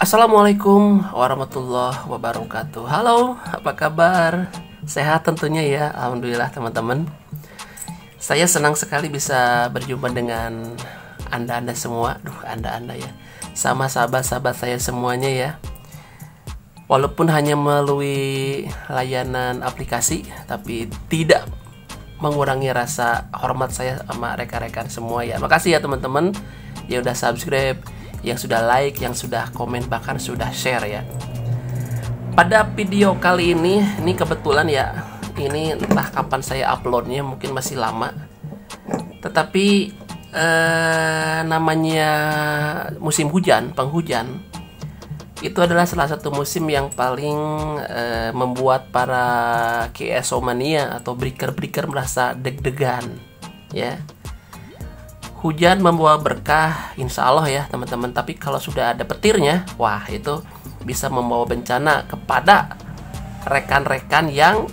Assalamualaikum warahmatullahi wabarakatuh. Halo, apa kabar? Sehat tentunya ya, alhamdulillah teman-teman. Saya senang sekali bisa berjumpa dengan Anda semua. Anda ya, sama sahabat-sahabat saya semuanya ya. Walaupun hanya melalui layanan aplikasi, tapi tidak mengurangi rasa hormat saya sama rekan-rekan semua ya. Makasih ya teman-teman yang udah subscribe, yang sudah like, yang sudah komen, bahkan sudah share ya. Pada video kali ini kebetulan ya, ini entah kapan saya uploadnya, mungkin masih lama. Tetapi namanya musim hujan, penghujan, itu adalah salah satu musim yang paling membuat para KSO-mania atau breaker-breaker merasa deg-degan ya. Hujan membawa berkah, insya Allah ya teman-teman. Tapi kalau sudah ada petirnya, wah itu bisa membawa bencana kepada rekan-rekan yang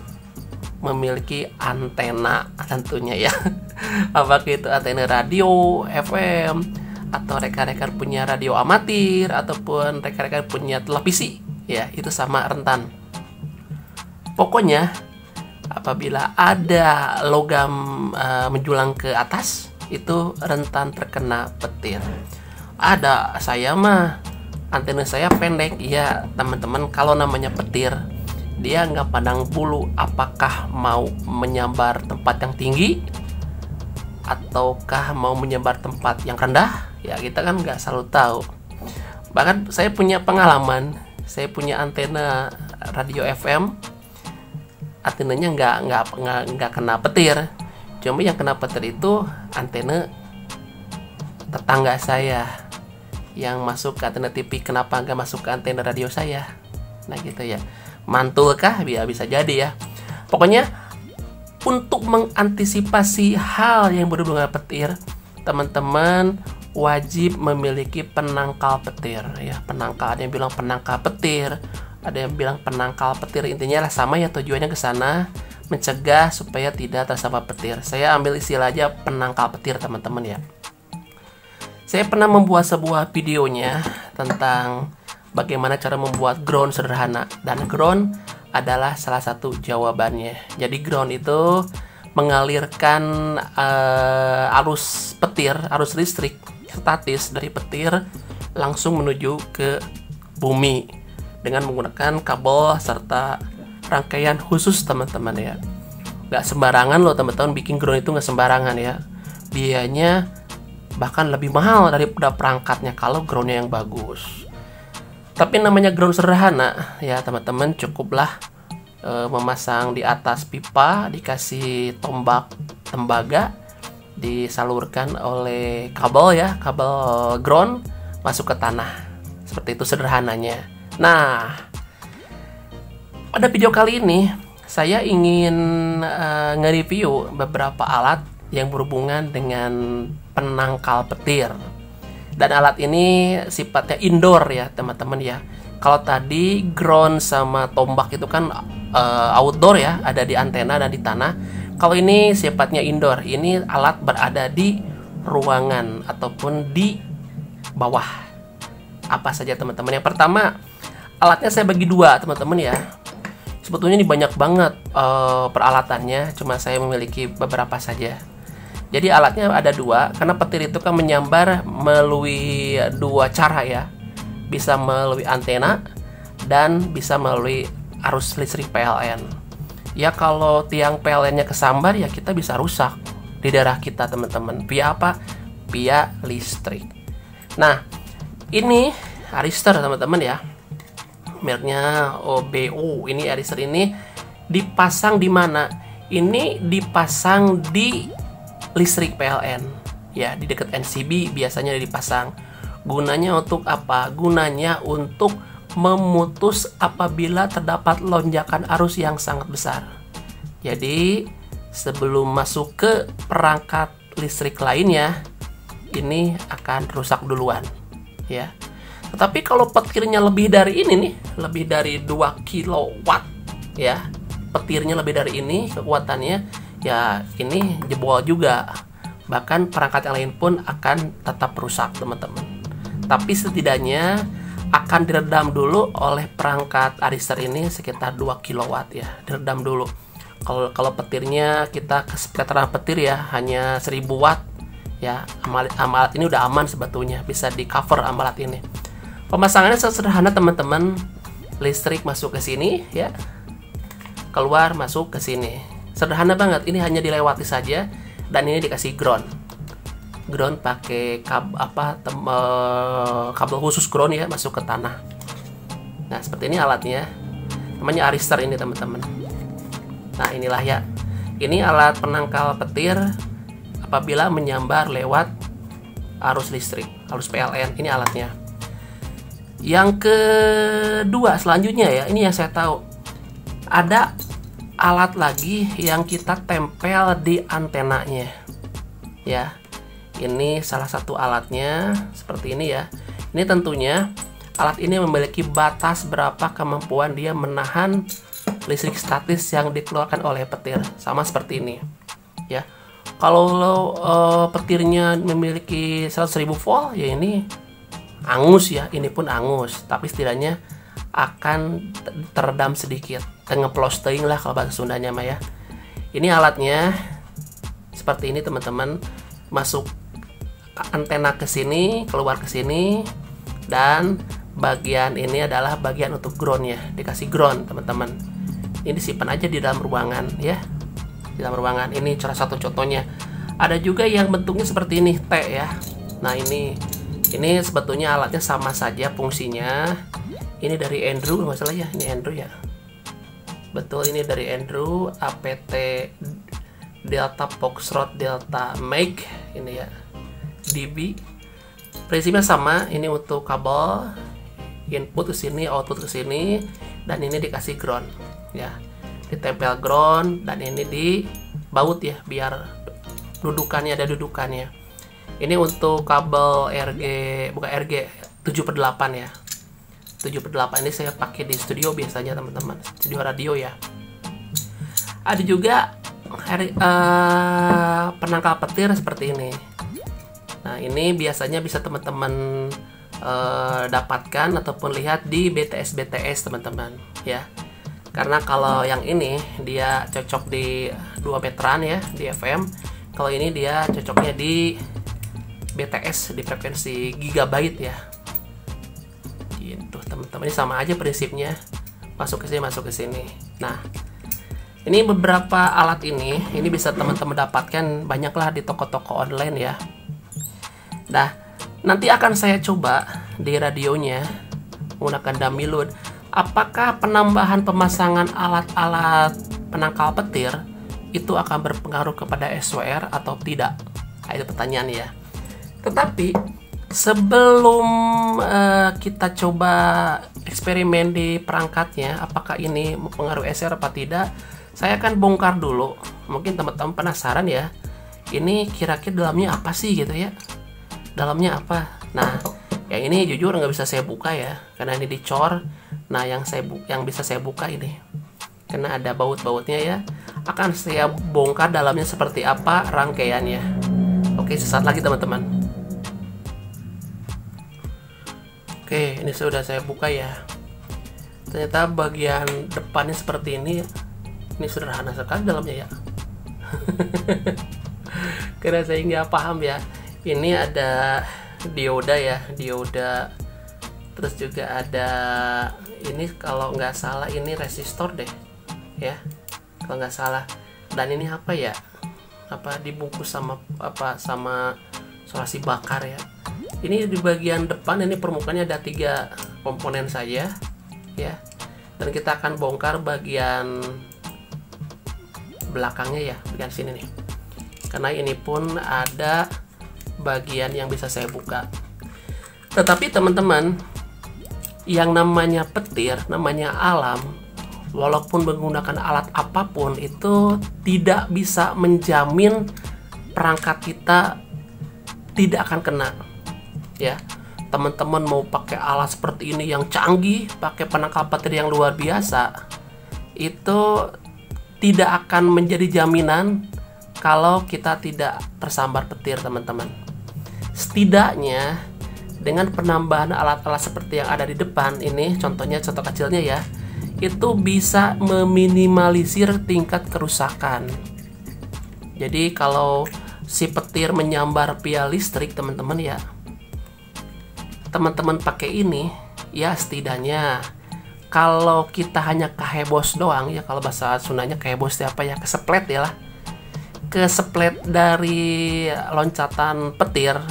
memiliki antena tentunya ya. Apakah itu antena radio, FM, atau rekan-rekan punya radio amatir, ataupun rekan-rekan punya televisi ya, itu sama rentan. Pokoknya apabila ada logam menjulang ke atas, itu rentan terkena petir. Ada saya mah antena saya pendek ya teman-teman. Kalau namanya petir, dia nggak pandang bulu apakah mau menyambar tempat yang tinggi ataukah mau menyebar tempat yang rendah ya, kita kan nggak selalu tahu. Bahkan saya punya pengalaman, saya punya antena radio FM, antenanya nggak kena petir. Cuma yang kena petir itu antena tetangga saya yang masuk ke antena TV. Kenapa nggak masuk ke antena radio saya? Nah gitu ya, mantul kah? Bisa jadi ya. Pokoknya untuk mengantisipasi hal yang berhubungan dengan petir, teman-teman wajib memiliki penangkal petir ya. Penangkal, ada yang bilang penangkal petir, ada yang bilang penangkal petir. Intinya lah sama ya, tujuannya ke sana, mencegah supaya tidak tersambar petir. Saya ambil istilah aja penangkal petir teman-teman ya. Saya pernah membuat sebuah videonya tentang bagaimana cara membuat ground sederhana, dan ground adalah salah satu jawabannya. Jadi ground itu mengalirkan arus petir, arus listrik statis dari petir langsung menuju ke bumi dengan menggunakan kabel serta rangkaian khusus teman-teman ya. Nggak sembarangan loh teman-teman, bikin ground itu nggak sembarangan ya. Biayanya bahkan lebih mahal daripada perangkatnya kalau groundnya yang bagus. Tapi namanya ground sederhana ya teman-teman, cukuplah memasang di atas pipa, dikasih tombak tembaga, disalurkan oleh kabel ya, kabel ground masuk ke tanah. Seperti itu sederhananya. Nah, pada video kali ini saya ingin nge-review beberapa alat yang berhubungan dengan penangkal petir. Dan alat ini sifatnya indoor ya teman-teman ya. Kalau tadi ground sama tombak itu kan outdoor ya, ada di antena dan di tanah. Kalau ini sifatnya indoor. Ini alat berada di ruangan ataupun di bawah. Apa saja teman-teman? Yang pertama, alatnya saya bagi dua teman-teman ya. Sebetulnya ini banyak banget peralatannya, cuma saya memiliki beberapa saja. Jadi alatnya ada dua, karena petir itu kan menyambar melalui dua cara ya. Bisa melalui antena dan bisa melalui arus listrik PLN. Ya kalau tiang PLN-nya kesambar ya kita bisa rusak di daerah kita teman-teman. Via apa? Via listrik. Nah, ini Arister teman-teman ya. Mereknya OBO. Ini Arister ini dipasang di mana? Ini dipasang di listrik PLN ya, di dekat NCB biasanya dipasang. Gunanya untuk apa? Gunanya untuk memutus apabila terdapat lonjakan arus yang sangat besar. Jadi sebelum masuk ke perangkat listrik lainnya, ini akan rusak duluan ya. Tetapi kalau petirnya lebih dari ini nih, lebih dari 2 kilowatt ya, petirnya lebih dari ini kekuatannya, ya ini jebol juga. Bahkan perangkat yang lain pun akan tetap rusak teman-teman. Tapi setidaknya akan diredam dulu oleh perangkat arister ini sekitar 2 kW ya, diredam dulu. Kalau petirnya kita keterangan petir ya hanya 1000 watt ya, alat ini udah aman sebetulnya, bisa di cover alat ini. Pemasangannya sederhana teman-teman, listrik masuk ke sini ya, keluar masuk ke sini, sederhana banget. Ini hanya dilewati saja dan ini dikasih ground pakai kabel khusus ground ya, masuk ke tanah. Nah seperti ini alatnya, namanya arister ini teman-teman. Nah inilah ya, ini alat penangkal petir apabila menyambar lewat arus listrik, arus PLN. Ini alatnya. Yang kedua selanjutnya ya, ini yang saya tahu, ada alat lagi yang kita tempel di antenanya ya. Ini salah satu alatnya seperti ini ya. Ini tentunya alat ini memiliki batas berapa kemampuan dia menahan listrik statis yang dikeluarkan oleh petir, sama seperti ini ya. Kalau petirnya memiliki 100.000 volt ya, ini angus ya, ini pun angus, tapi setidaknya akan teredam sedikit, ngeplosteing lah kalau bahasa Sundanya mah ya. Ini alatnya seperti ini teman-teman, masuk antena ke sini, keluar ke sini, dan bagian ini adalah bagian untuk groundnya, dikasih ground teman-teman. Ini disimpan aja di dalam ruangan ya, di dalam ruangan. Ini salah satu contohnya. Ada juga yang bentuknya seperti ini, T ya. Nah ini sebetulnya alatnya sama saja fungsinya. Ini dari Andrew nggak salah ya, ini Andrew ya, betul, ini dari Andrew, APT Delta Foxtrot Delta Mike ini ya, DB. Prinsipnya sama, ini untuk kabel input ke sini, output ke sini, dan ini dikasih ground ya, ditempel ground, dan ini dibaut ya biar dudukannya ada dudukannya. Ini untuk kabel RG, bukan RG 7/8 ya, 7/8 ini saya pakai di studio biasanya teman-teman, studio radio ya. Ada juga penangkal petir seperti ini. Nah ini biasanya bisa teman-teman dapatkan ataupun lihat di BTS teman-teman ya. Karena kalau yang ini dia cocok di 2 meteran ya, di FM. Kalau ini dia cocoknya di BTS, di frekuensi gigabyte ya. Gitu teman-teman, ini sama aja prinsipnya, masuk ke sini, masuk ke sini. Nah ini beberapa alat ini bisa teman-teman dapatkan banyaklah di toko-toko online ya. Nah nanti akan saya coba di radionya menggunakan dummy load, apakah penambahan pemasangan alat-alat penangkal petir itu akan berpengaruh kepada SWR atau tidak. Nah, itu pertanyaan ya. Tetapi sebelum kita coba eksperimen di perangkatnya, apakah ini mempengaruhi SWR apa tidak, saya akan bongkar dulu. Mungkin teman-teman penasaran ya, ini kira-kira dalamnya apa sih gitu ya, dalamnya apa. Nah yang ini jujur nggak bisa saya buka ya, karena ini dicor. Nah yang bisa saya buka ini, karena ada baut-bautnya ya, akan saya bongkar dalamnya seperti apa rangkaiannya. Oke, sesaat lagi teman-teman. Oke, ini sudah saya buka ya. Ternyata bagian depannya seperti ini. Ini sederhana sekali dalamnya ya. Karena saya nggak paham ya. Ini ada dioda ya, dioda. Terus juga ada ini, kalau nggak salah ini resistor deh ya, kalau nggak salah. Dan ini apa ya, apa dibungkus sama solasi bakar ya. Ini di bagian depan, ini permukaannya ada 3 komponen saja ya, dan kita akan bongkar bagian belakangnya ya, bagian sini nih, karena ini pun ada bagian yang bisa saya buka. Tetapi teman-teman, yang namanya petir, namanya alam, walaupun menggunakan alat apapun, itu tidak bisa menjamin perangkat kita tidak akan kena ya. Teman-teman mau pakai alat seperti ini yang canggih, pakai penangkal petir yang luar biasa, itu tidak akan menjadi jaminan kalau kita tidak tersambar petir teman-teman. Setidaknya dengan penambahan alat-alat seperti yang ada di depan ini, contohnya contoh kecilnya ya, itu bisa meminimalisir tingkat kerusakan. Jadi kalau si petir menyambar pial listrik teman-teman ya, teman-teman pakai ini ya, setidaknya kalau kita hanya kehebos doang ya, kalau bahasa Sundanya kehebos apa ya, keseplet ya lah, keseplet dari loncatan petir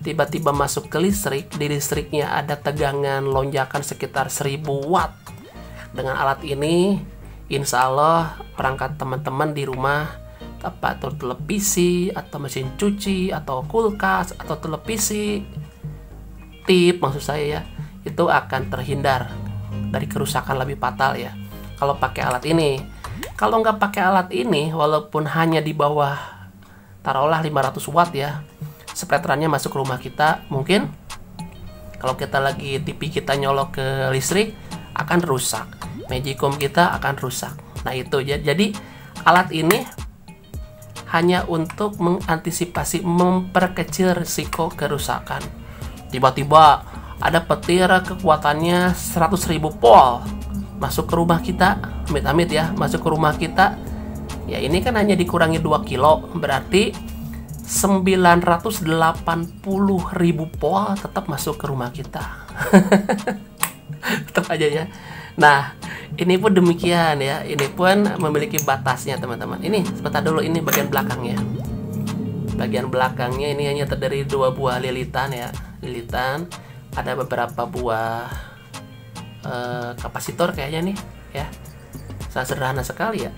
tiba-tiba masuk ke listrik, di listriknya ada tegangan lonjakan sekitar 1000 watt. Dengan alat ini insya Allah perangkat teman-teman di rumah, apa atau televisi atau mesin cuci atau kulkas atau televisi tip maksud saya ya, itu akan terhindar dari kerusakan lebih fatal ya kalau pakai alat ini. Kalau nggak pakai alat ini, walaupun hanya di bawah taruhlah 500 watt ya, spretrannya masuk ke rumah kita, mungkin kalau kita lagi TV kita nyolok ke listrik akan rusak, Magicom kita akan rusak. Nah itu jadi alat ini hanya untuk mengantisipasi, memperkecil risiko kerusakan. Tiba-tiba ada petir kekuatannya 100.000 volt masuk ke rumah kita, amit-amit ya, masuk ke rumah kita. Ya ini kan hanya dikurangi 2 kilo, berarti 980.000 volt tetap masuk ke rumah kita. Tetap aja ya. Nah, ini pun demikian ya. Ini pun memiliki batasnya teman-teman. Ini sebentar dulu, ini bagian belakangnya. Bagian belakangnya ini hanya terdiri 2 buah lilitan ya. Lilitan, ada beberapa buah kapasitor kayaknya nih ya. Sangat sederhana sekali ya.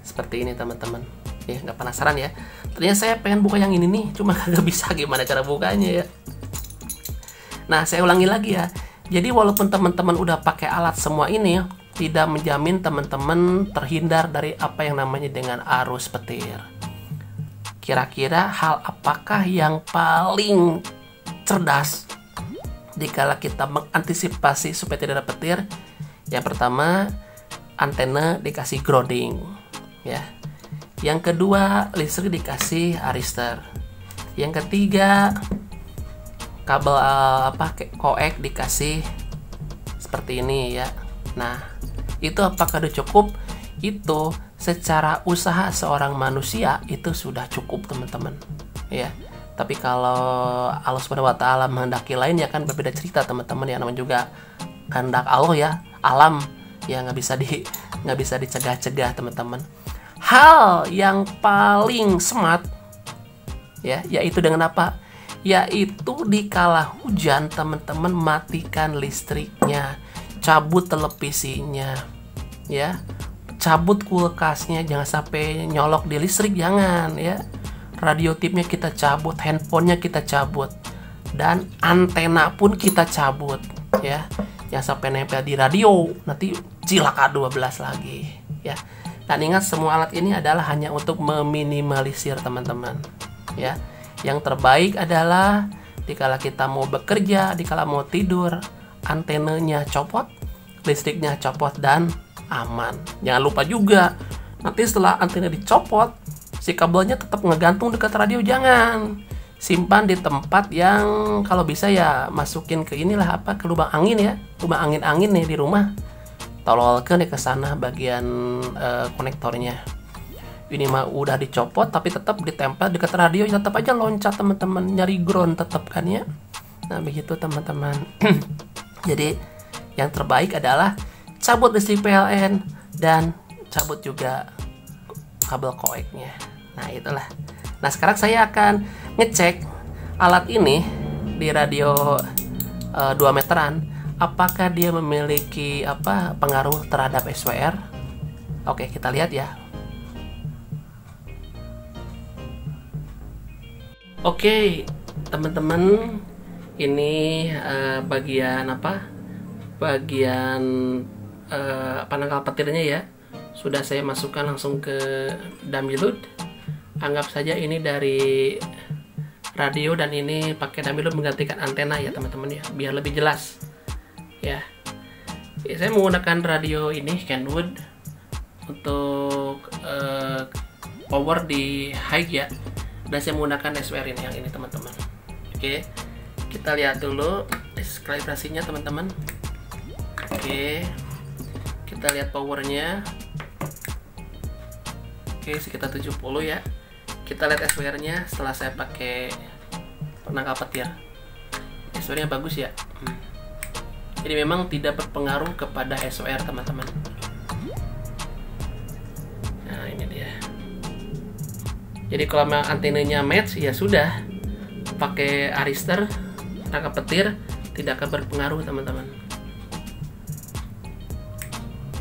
Seperti ini teman-teman. Ya, nggak penasaran ya? Ternyata saya pengen buka yang ini nih, cuma nggak bisa gimana cara bukanya ya. Nah, saya ulangi lagi ya. Jadi walaupun teman-teman udah pakai alat semua ini, tidak menjamin teman-teman terhindar dari apa yang namanya dengan arus petir. Kira-kira hal apakah yang paling cerdas dikala kita mengantisipasi supaya tidak ada petir? Yang pertama, antena dikasih grounding ya. Yang kedua, listrik dikasih aristor. Yang ketiga, kabel koek dikasih seperti ini ya. Nah, itu apakah udah cukup? Itu secara usaha seorang manusia itu sudah cukup teman-teman ya. Tapi kalau Allah Subhanahu wa taala menghendaki lain ya kan berbeda cerita teman-teman ya, namanya juga kehendak Allah ya, alam ya, nggak bisa dicegah-cegah teman-teman. Hal yang paling smart ya, yaitu dengan apa? Yaitu dikala hujan teman-teman matikan listriknya, cabut televisinya ya, cabut kulkasnya, jangan sampai nyolok di listrik, jangan ya. Radio tipnya kita cabut, handphonenya kita cabut, dan antena pun kita cabut ya. Jangan sampai nempel di radio, nanti cilaka 12 lagi ya. Dan ingat, semua alat ini adalah hanya untuk meminimalisir teman-teman ya. Yang terbaik adalah dikala kita mau bekerja, dikala mau tidur, antenanya copot, listriknya copot dan aman. Jangan lupa juga, nanti setelah antena dicopot, si kabelnya tetap ngegantung dekat radio, jangan. Simpan di tempat yang kalau bisa ya masukin ke inilah ke lubang angin ya, lubang angin nih di rumah. Tololkan ke sana bagian konektornya. Ini mah udah dicopot tapi tetap ditempel dekat radio, tetap aja loncat teman-teman, nyari ground tetap kan ya. Nah begitu teman-teman. Jadi yang terbaik adalah cabut listrik PLN dan cabut juga kabel koeknya. Nah itulah. Nah sekarang saya akan ngecek alat ini di radio 2 meteran, apakah dia memiliki pengaruh terhadap SWR. Oke, kita lihat ya. Oke, teman-teman, ini bagian penangkal petirnya ya. Sudah saya masukkan langsung ke dummy load. Anggap saja ini dari radio dan ini pakai dummy load menggantikan antena ya teman-teman ya, biar lebih jelas ya. Saya menggunakan radio ini Kenwood untuk power di high ya, dan saya menggunakan SWR ini, yang ini teman-teman. Oke, Kita lihat dulu kalibrasinya teman-teman. Oke, kita lihat powernya. Oke, sekitar 70 ya. Kita lihat SWR-nya setelah saya pakai penangkap petir. SWR-nya bagus ya. Jadi memang tidak berpengaruh kepada SWR teman-teman. Nah ini dia. Jadi kalau memang antenanya match ya sudah, pakai Arista tangkap petir tidak akan berpengaruh teman-teman.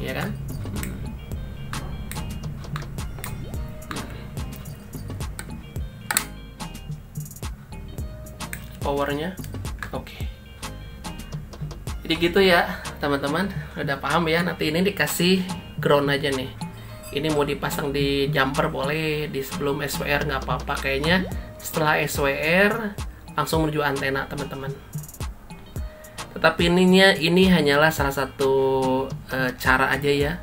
Ya kan? Powernya oke. Jadi gitu ya teman-teman, udah paham ya. Nanti ini dikasih ground aja nih. Ini mau dipasang di jumper boleh, di sebelum SWR nggak apa-apa. Kayaknya setelah SWR langsung menuju antena teman-teman. Tetapi ini hanyalah salah satu cara aja ya.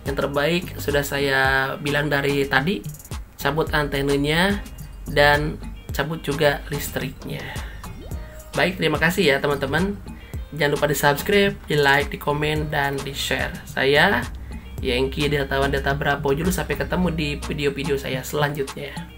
Yang terbaik sudah saya bilang dari tadi, cabut antenanya dan cabut juga listriknya. Baik, terima kasih ya teman-teman. Jangan lupa di subscribe, di like, di komen, dan di share. Saya Yengki, Deltawan Delta Bravo Julu. Sampai ketemu di video-video saya selanjutnya.